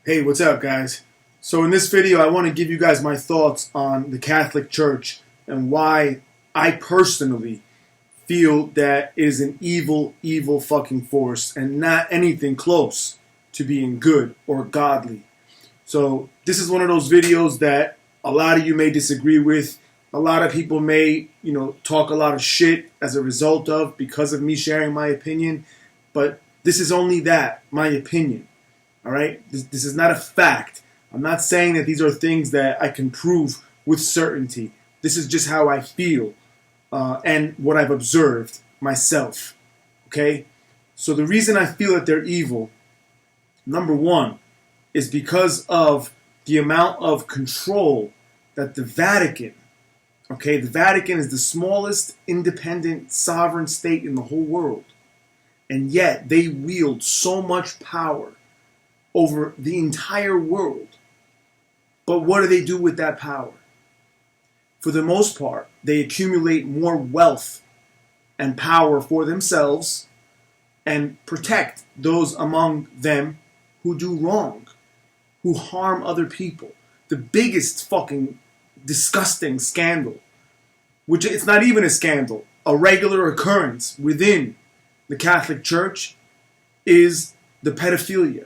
Hey, what's up, guys? So in this video, I want to give you guys my thoughts on the Catholic Church and why I personally feel that it is an evil, evil fucking force and not anything close to being good or godly. So this is one of those videos that a lot of you may disagree with. A lot of people may, talk a lot of shit as a result of because of me sharing my opinion. But this is only that, my opinion. All right? This is not a fact. I'm not saying that these are things that I can prove with certainty. This is just how I feel and what I've observed myself. Okay? So the reason I feel that they're evil, number one, is because of the amount of control that the Vatican, the Vatican is the smallest independent sovereign state in the whole world. And yet they wield so much power over the entire world. But what do they do with that power? For the most part, they accumulate more wealth and power for themselves and protect those among them who do wrong, who harm other people. The biggest fucking disgusting scandal, which it's not even a scandal, a regular occurrence within the Catholic Church, is the pedophilia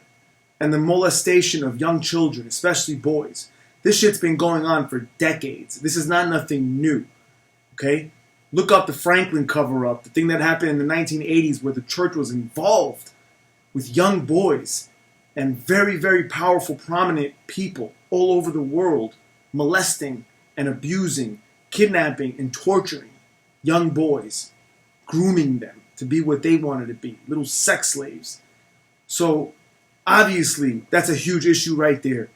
and the molestation of young children, especially boys. This shit's been going on for decades. This is not nothing new, okay? Look up the Franklin cover-up, the thing that happened in the 1980s where the church was involved with young boys and very, very powerful, prominent people all over the world molesting and abusing, kidnapping and torturing young boys, grooming them to be what they wanted to be, little sex slaves. So obviously, that's a huge issue right there.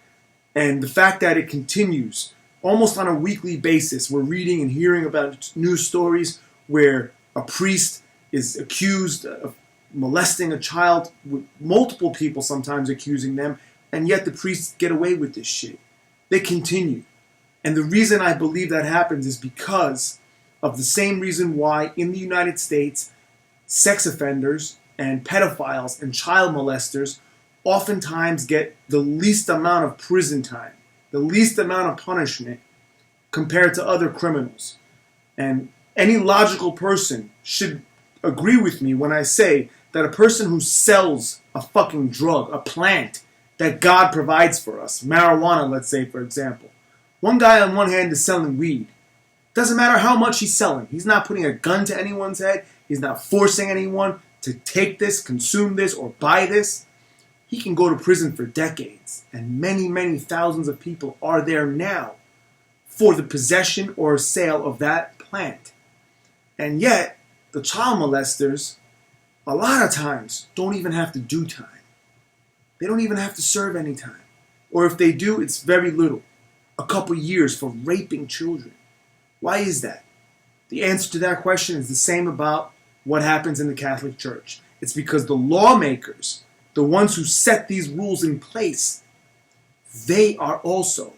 And the fact that it continues almost on a weekly basis, we're reading and hearing about news stories where a priest is accused of molesting a child, with multiple people sometimes accusing them, and yet the priests get away with this shit. They continue. And the reason I believe that happens is because of the same reason why in the United States, sex offenders and pedophiles and child molesters oftentimes get the least amount of prison time, the least amount of punishment compared to other criminals. And any logical person should agree with me when I say that a person who sells a fucking drug, a plant that God provides for us, marijuana, let's say, for example. One guy on one hand is selling weed. Doesn't matter how much he's selling. He's not putting a gun to anyone's head. He's not forcing anyone to take this, consume this, or buy this. He can go to prison for decades. And many, many thousands of people are there now for the possession or sale of that plant. And yet, the child molesters, a lot of times, don't even have to do time. They don't even have to serve any time. Or if they do, it's very little. A couple years for raping children. Why is that? The answer to that question is the same about what happens in the Catholic Church. It's because the lawmakers, the ones who set these rules in place, they are also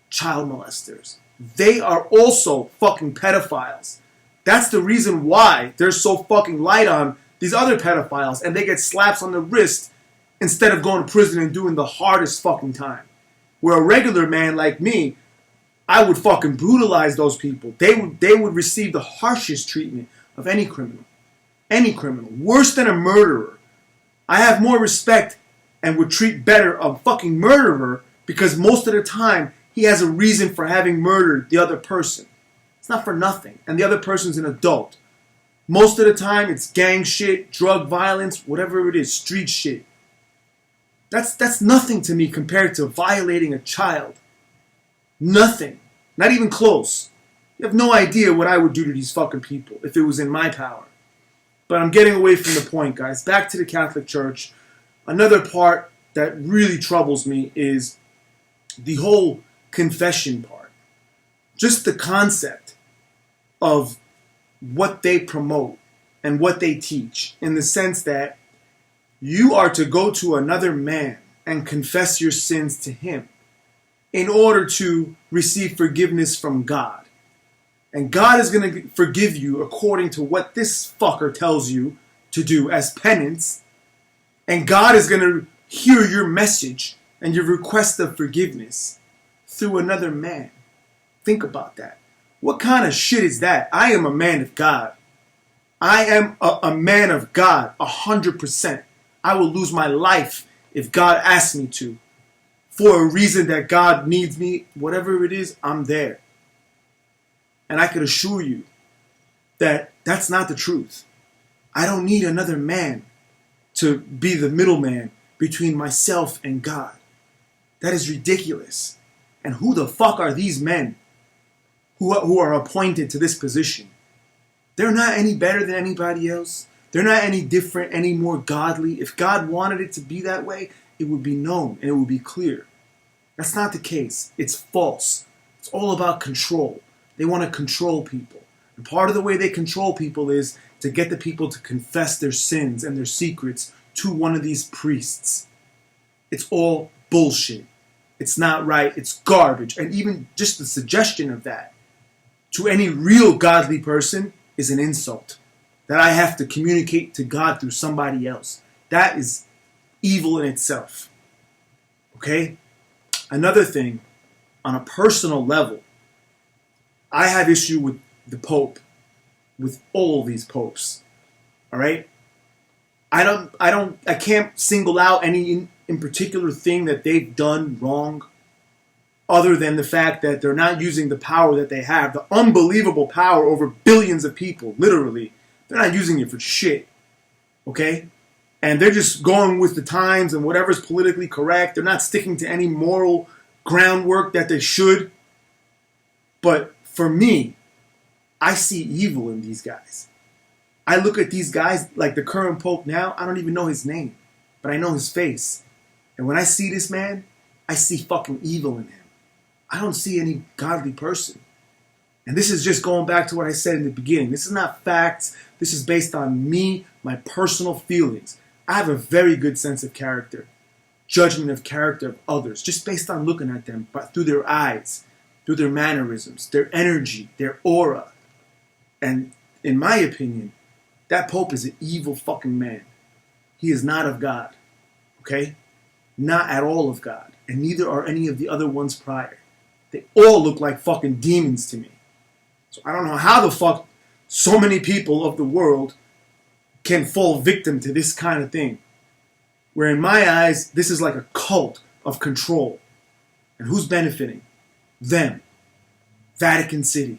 child molesters. They are also fucking pedophiles. That's the reason why they're so fucking light on these other pedophiles and they get slaps on the wrist instead of going to prison and doing the hardest fucking time. Where a regular man like me, I would fucking brutalize those people. They would receive the harshest treatment of any criminal. Any criminal. Worse than a murderer. I have more respect and would treat better a fucking murderer because most of the time he has a reason for having murdered the other person. It's not for nothing. And the other person's an adult. Most of the time it's gang shit, drug violence, whatever it is, street shit. That's nothing to me compared to violating a child. Nothing. Not even close. You have no idea what I would do to these fucking people if it was in my power. But I'm getting away from the point, guys. Back to the Catholic Church. Another part that really troubles me is the whole confession part. Just the concept of what they promote and what they teach, in the sense that you are to go to another man and confess your sins to him in order to receive forgiveness from God. And God is going to forgive you according to what this fucker tells you to do as penance. And God is going to hear your message and your request of forgiveness through another man. Think about that. What kind of shit is that? I am a man of God. I am a man of God, 100%. I will lose my life if God asks me to. For a reason that God needs me, whatever it is, I'm there. And I can assure you that that's not the truth. I don't need another man to be the middleman between myself and God. That is ridiculous. And who the fuck are these men who are appointed to this position? They're not any better than anybody else. They're not any different, any more godly. If God wanted it to be that way, it would be known and it would be clear. That's not the case. It's false. It's all about control. They want to control people. And part of the way they control people is to get the people to confess their sins and their secrets to one of these priests. It's all bullshit. It's not right. It's garbage. And even just the suggestion of that to any real godly person is an insult. That I have to communicate to God through somebody else. That is evil in itself. Okay? Another thing, on a personal level, I have issue with the Pope, with all these popes. All right? I can't single out any in particular thing that they've done wrong, other than the fact that they're not using the power that they have, the unbelievable power over billions of people, literally. They're not using it for shit, okay? And they're just going with the times and whatever's politically correct. They're not sticking to any moral groundwork that they should. But for me, I see evil in these guys. I look at these guys, like the current Pope now, I don't even know his name, but I know his face. And when I see this man, I see fucking evil in him. I don't see any godly person. And this is just going back to what I said in the beginning. This is not facts. This is based on me, my personal feelings. I have a very good sense of character, judgment of character of others, just based on looking at them, but through their eyes, through their mannerisms, their energy, their aura. And in my opinion, that Pope is an evil fucking man. He is not of God, okay? Not at all of God. And neither are any of the other ones prior. They all look like fucking demons to me. So I don't know how the fuck so many people of the world can fall victim to this kind of thing. Where in my eyes, this is like a cult of control. And who's benefiting? Them. Vatican City.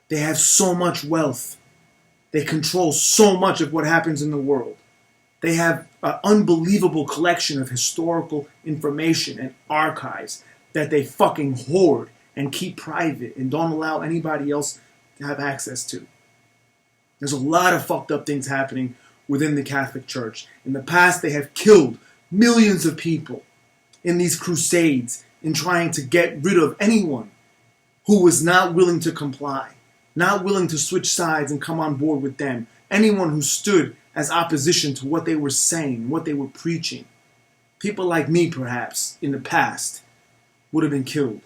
They have so much wealth. They control so much of what happens in the world. They have an unbelievable collection of historical information and archives that they fucking hoard and keep private and don't allow anybody else to have access to. There's a lot of fucked up things happening within the Catholic Church. In the past, they have killed millions of people in these crusades in trying to get rid of anyone who was not willing to comply, not willing to switch sides and come on board with them. Anyone who stood as opposition to what they were saying, what they were preaching. People like me, perhaps, in the past, would have been killed.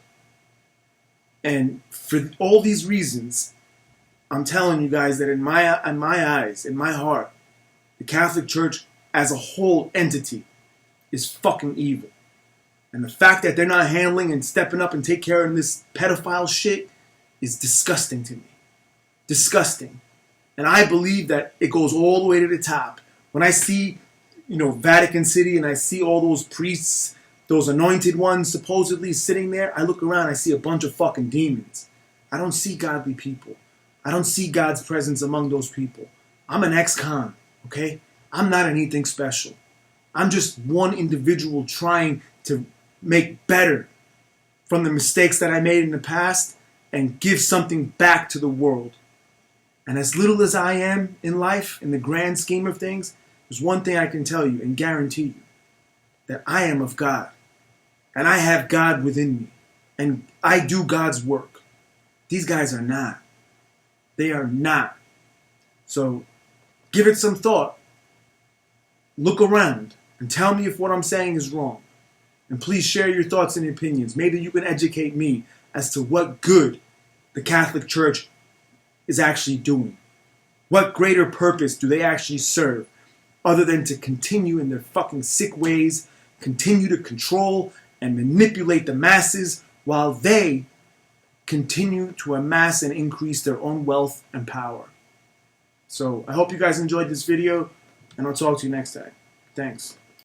And for all these reasons, I'm telling you guys that in my eyes, in my heart, the Catholic Church as a whole entity is fucking evil. And the fact that they're not handling and stepping up and take care of this pedophile shit is disgusting to me. Disgusting. And I believe that it goes all the way to the top. When I see, Vatican City and I see all those priests, those anointed ones supposedly sitting there, I look around, I see a bunch of fucking demons. I don't see godly people. I don't see God's presence among those people. I'm an ex-con, okay? I'm not anything special. I'm just one individual trying to make better from the mistakes that I made in the past and give something back to the world. And as little as I am in life, in the grand scheme of things, there's one thing I can tell you and guarantee you, that I am of God. And I have God within me. And I do God's work. These guys are not. They are not. So give it some thought. Look around and tell me if what I'm saying is wrong. And please share your thoughts and opinions. Maybe you can educate me as to what good the Catholic Church is actually doing. What greater purpose do they actually serve other than to continue in their fucking sick ways continue to control and manipulate the masses while they continue to amass and increase their own wealth and power. So I hope you guys enjoyed this video, and I'll talk to you next time. Thanks.